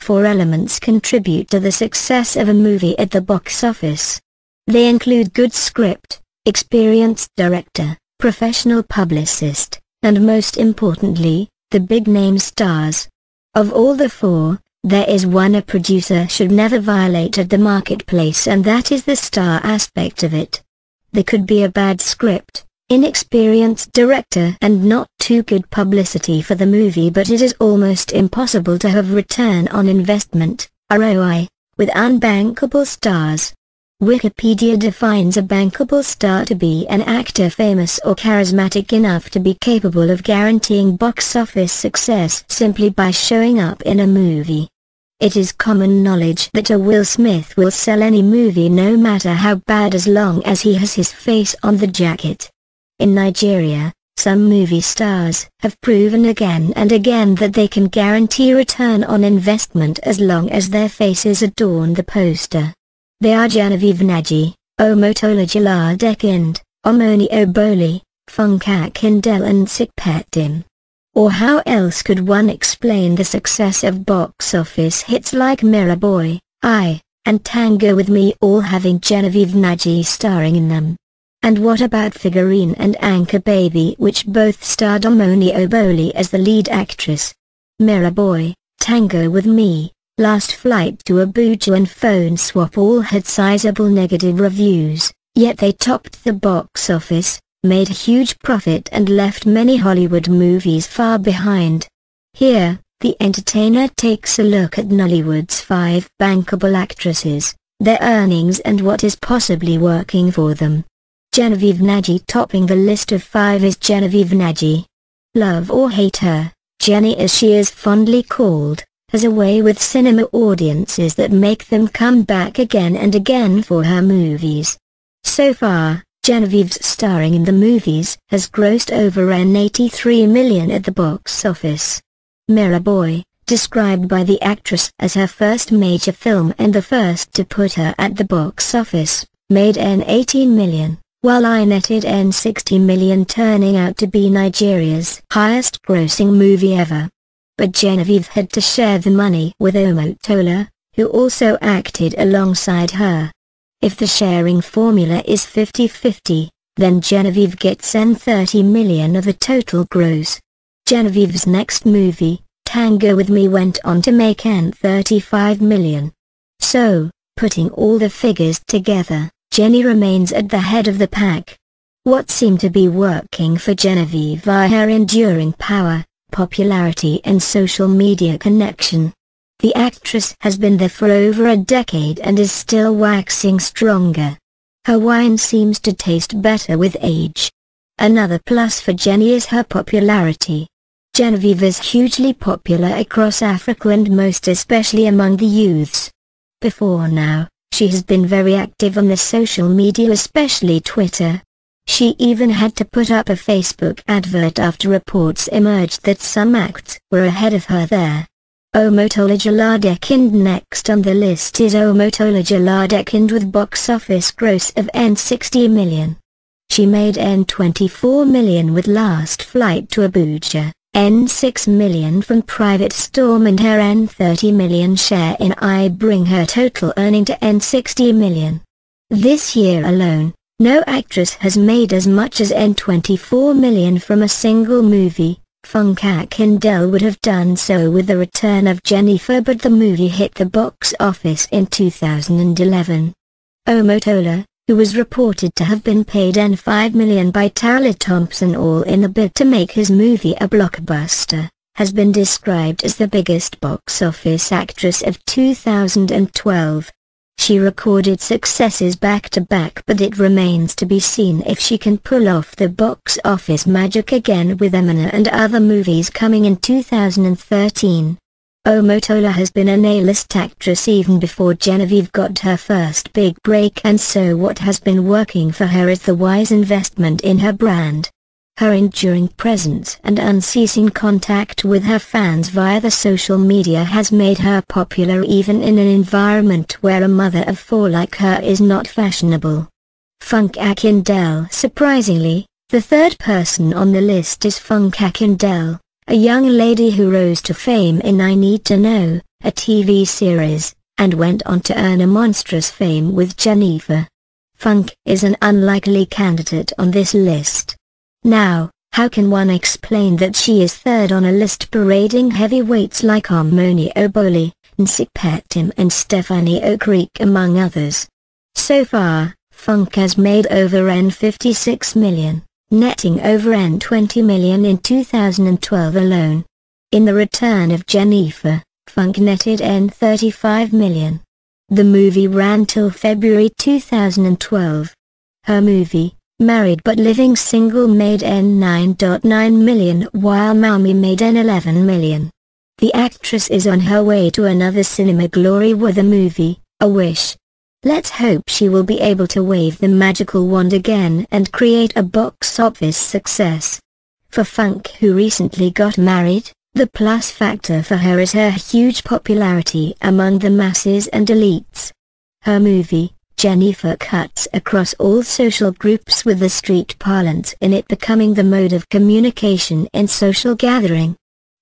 4 elements contribute to the success of a movie at the box office. They include good script, experienced director, professional publicist, and most importantly, the big-name stars. Of all the 4, there is one a producer should never violate at the marketplace, and that is the star aspect of it. There could be a bad script, inexperienced director and not too good publicity for the movie, but it is almost impossible to have return on investment, ROI, with unbankable stars. Wikipedia defines a bankable star to be an actor famous or charismatic enough to be capable of guaranteeing box office success simply by showing up in a movie. It is common knowledge that a Will Smith will sell any movie no matter how bad as long as he has his face on the jacket. In Nigeria, some movie stars have proven again and again that they can guarantee return on investment as long as their faces adorn the poster. They are Genevieve Nnaji, Omotola Jalade-Ekeinde, Omoni Oboli, Funke Akindele and Ikpe-Etim. Or how else could one explain the success of box office hits like Mirror Boy, I, and Tango With Me all having Genevieve Nnaji starring in them? And what about Figurine and Anchor Baby, which both starred Omoni Oboli as the lead actress? Mirror Boy, Tango With Me, Last Flight to Abuja and Phone Swap all had sizable negative reviews, yet they topped the box office, made a huge profit and left many Hollywood movies far behind. Here, the entertainer takes a look at Nollywood's 5 bankable actresses, their earnings and what is possibly working for them. Genevieve Nnaji topping the list of 5 is Genevieve Nnaji. Love or hate her, Jenny as she is fondly called, has a way with cinema audiences that make them come back again and again for her movies. So far, Genevieve's starring in the movies has grossed over $83 million at the box office. Mirror Boy, described by the actress as her first major film and the first to put her at the box office, made $18 million, while I netted $60 million, turning out to be Nigeria's highest-grossing movie ever. But Genevieve had to share the money with Omotola, who also acted alongside her. If the sharing formula is 50-50, then Genevieve gets $30 million of the total gross. Genevieve's next movie, Tango With Me, went on to make $35 million. So, putting all the figures together, Jenny remains at the head of the pack. What seemed to be working for Genevieve are her enduring power, popularity and social media connection. The actress has been there for over a decade and is still waxing stronger. Her wine seems to taste better with age. Another plus for Jenny is her popularity. Genevieve is hugely popular across Africa and most especially among the youths. Before now, she has been very active on the social media, especially Twitter. She even had to put up a Facebook advert after reports emerged that some acts were ahead of her there. Omotola Jalade-Ekeinde next on the list is Omotola Jalade-Ekeinde with box office gross of $60 million. She made $24 million with Last Flight to Abuja, $6 million from Private Storm and her $30 million share in I bring her total earning to $60 million. This year alone, no actress has made as much as $24 million from a single movie. Funke Akindele would have done so with the return of Jennifer, but the movie hit the box office in 2011. Omotola, who was reported to have been paid $5 million by Tyler Thompson all in a bid to make his movie a blockbuster, has been described as the biggest box office actress of 2012. She recorded successes back-to-back, but it remains to be seen if she can pull off the box office magic again with Omoni and other movies coming in 2013. Omotola has been an A-list actress even before Genevieve got her first big break, and so what has been working for her is the wise investment in her brand. Her enduring presence and unceasing contact with her fans via the social media has made her popular even in an environment where a mother of 4 like her is not fashionable. Funke Akindele. Surprisingly, the third person on the list is Funke Akindele, a young lady who rose to fame in I Need to Know, a TV series, and went on to earn a monstrous fame with Genevieve. Funke is an unlikely candidate on this list. Now, how can one explain that she is third on a list parading heavyweights like Omoni Oboli, Ikpe-Etim and Stephanie Okereke among others? So far, Funke has made over N56 million, netting over N20 million in 2012 alone. In The Return of Genevieve, Funke netted N35 million. The movie ran till February 2012. Her movie, Married but Living Single, made N9.9 million while Mommy made N11 million. The actress is on her way to another cinema glory with a movie, A Wish. Let's hope she will be able to wave the magical wand again and create a box office success. For Funke, who recently got married, the plus factor for her is her huge popularity among the masses and elites. Her movie, Genevieve, cuts across all social groups, with the street parlance in it becoming the mode of communication in social gathering.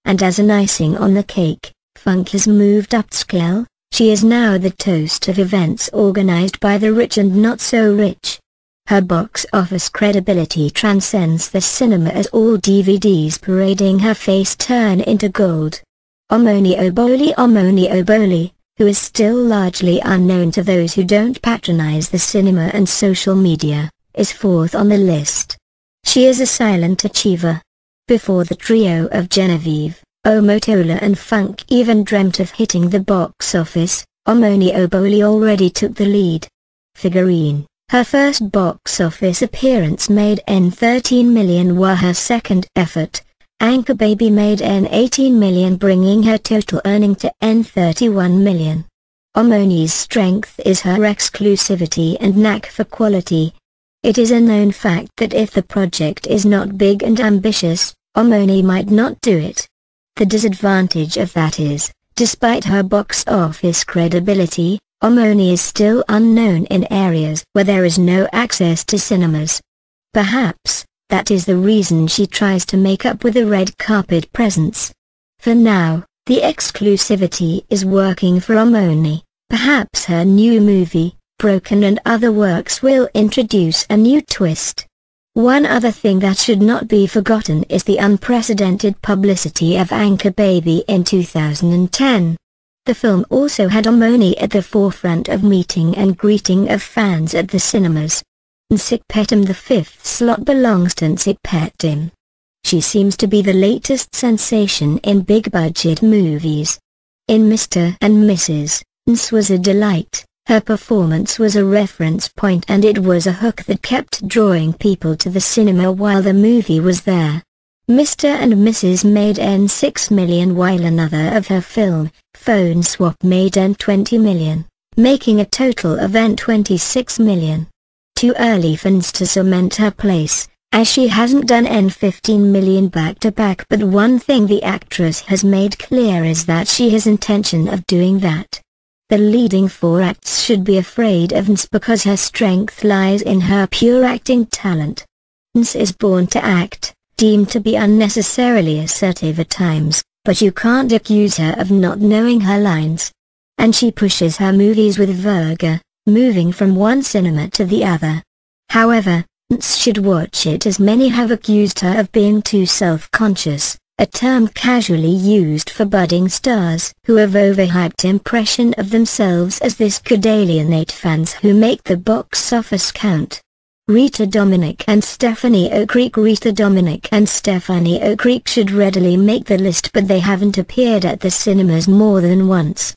And as an icing on the cake, Funke has moved upscale. She is now the toast of events organized by the rich and not so rich. Her box office credibility transcends the cinema as all DVDs parading her face turn into gold. Omoni Oboli, who is still largely unknown to those who don't patronize the cinema and social media, is fourth on the list. She is a silent achiever. Before the trio of Genevieve, Omotola and Funke even dreamt of hitting the box office, Omoni Oboli already took the lead. Figurine, her first box office appearance, made N13 million while her second effort, Anchor Baby, made N18 million, bringing her total earning to N31 million. Omoni's strength is her exclusivity and knack for quality. It is a known fact that if the project is not big and ambitious, Omoni might not do it. The disadvantage of that is, despite her box office credibility, Omoni is still unknown in areas where there is no access to cinemas. Perhaps that is the reason she tries to make up with a red carpet presence. For now, the exclusivity is working for Omoni. Perhaps her new movie, Broken and Other Works, will introduce a new twist. One other thing that should not be forgotten is the unprecedented publicity of Anchor Baby in 2010. The film also had Omoni at the forefront of meeting and greeting of fans at the cinemas. Ikpe-Etim, the fifth slot belongs to Ikpe-Etim. She seems to be the latest sensation in big-budget movies. In Mr. and Mrs. Ns was a delight. Her performance was a reference point and it was a hook that kept drawing people to the cinema while the movie was there. Mr. and Mrs. made N6 million while another of her film, Phone Swap, made N20 million, making a total of N26 million. Too early for Ns to cement her place, as she hasn't done N15 million back-to-back, but one thing the actress has made clear is that she has intention of doing that. The leading four acts should be afraid of Ns because her strength lies in her pure acting talent. Ns is born to act, deemed to be unnecessarily assertive at times, but you can't accuse her of not knowing her lines. And she pushes her movies with vigor, moving from one cinema to the other. However, Ns should watch it, as many have accused her of being too self-conscious, a term casually used for budding stars who have overhyped impression of themselves, as this could alienate fans who make the box office count. Rita Dominic and Stephanie Okereke should readily make the list, but they haven't appeared at the cinemas more than once.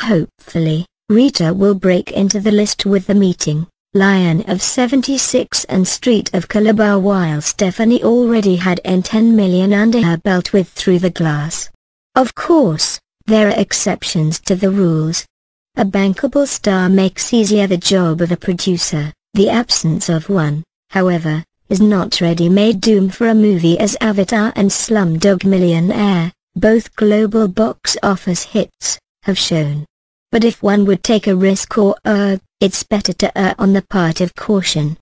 Hopefully, Rita will break into the list with The Meeting, Lion of 76 and Street of Calabar, while Stephanie already had N10 million under her belt with Through the Glass. Of course, there are exceptions to the rules. A bankable star makes easier the job of a producer. The absence of one, however, is not ready-made doom for a movie, as Avatar and Slumdog Millionaire, both global box office hits, have shown. But if one would take a risk or it's better to err on the part of caution.